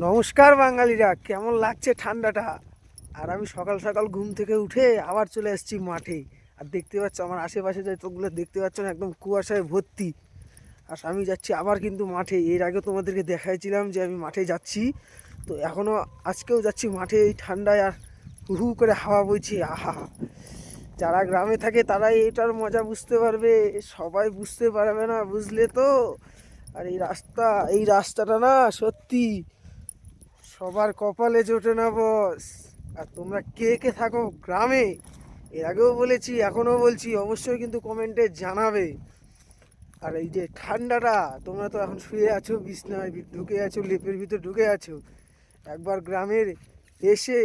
নমস্কার বাঙালিরা, কেমন লাগছে ঠান্ডাটা? আর আমি সকাল সকাল ঘুম থেকে উঠে আবার চলে এসেছি মাঠে। আর দেখতে পাচ্ছ আমার আশেপাশে যতগুলো দেখতে পাচ্ছ না, একদম কুয়াশায় ভর্তি। আর আমি যাচ্ছি আবার কিন্তু মাঠে। এর আগে তোমাদেরকে দেখাইছিলাম যে আমি মাঠে যাচ্ছি, তো এখনও আজকেও যাচ্ছি মাঠে এই ঠান্ডায়। আর হু হু করে হাওয়া বইছে, আহা! যারা গ্রামে থাকে তারাই এটার মজা বুঝতে পারবে, সবাই বুঝতে পারবে না, বুঝলে তো? আর এই রাস্তাটা না সত্যি সবার কপালে জোটে না বস। আর তোমরা কে কে থাকো গ্রামে, এর আগেও বলেছি এখনও বলছি, অবশ্যই কিন্তু কমেন্টে জানাবে। আর এই যে ঠান্ডাটা, তোমরা তো এখন শুয়ে আছো, বিছনায় ঢুকে আছো, লেপের ভিতর ঢুকে আছো। একবার গ্রামের এসে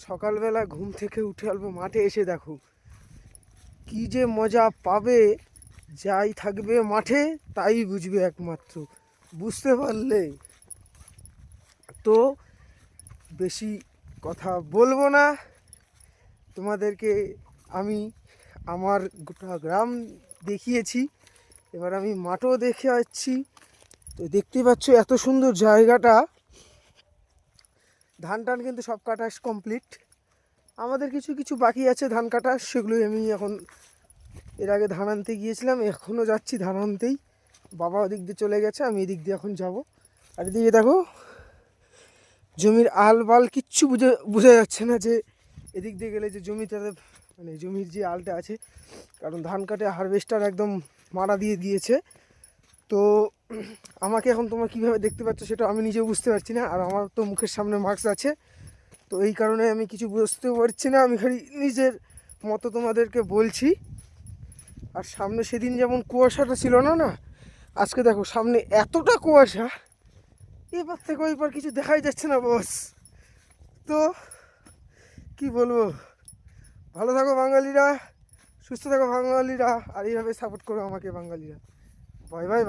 সকালবেলা ঘুম থেকে উঠে অল্প মাঠে এসে দেখো, কি যে মজা পাবে। যাই থাকবে মাঠে তাই বুঝবে একমাত্র, বুঝতে পারলে তো। বেশি কথা বলবো না তোমাদেরকে। আমি আমার গোটা গ্রাম দেখিয়েছি, এবার আমি মাঠও দেখে আসছি। তো দেখতে পাচ্ছ এত সুন্দর জায়গাটা। ধান টান কিন্তু সব কাটা কমপ্লিট, আমাদের কিছু কিছু বাকি আছে ধান কাটা, সেগুলোই আমি এখন, এর আগে ধান আনতে গিয়েছিলাম, এখনও যাচ্ছি ধান আনতেই। বাবা ওদিক দিয়ে চলে গেছে, আমি এদিক দিয়ে এখন যাব। আর এদিকে দেখো জমির আল বাল কিচ্ছু বোঝা যাচ্ছে না যে এদিক দিয়ে গেলে যে জমিটাতে, মানে জমির যে আলটা আছে, কারণ ধান কাটে হারভেস্টার একদম মারা দিয়ে দিয়েছে। তো আমাকে এখন তোমরা কীভাবে দেখতে পাচ্ছ সেটা আমি নিজেও বুঝতে পারছি না। আর আমার তো মুখের সামনে মাস্ক আছে, তো এই কারণে আমি কিছু বুঝতেও পারছি না। আমি খালি নিজের মতো তোমাদেরকে বলছি। আর সামনে সেদিন যেমন কুয়াশাটা ছিল না, না আজকে দেখো সামনে এতটা কুয়াশা, এবার থেকে ওইবার কিছু দেখাই যাচ্ছে না বস। তো কি বলবো, ভালো থাকো বাঙালিরা, সুস্থ থাকো বাঙালিরা, আর এইভাবে সাপোর্ট করো আমাকে বাঙালিরা। Bye bye.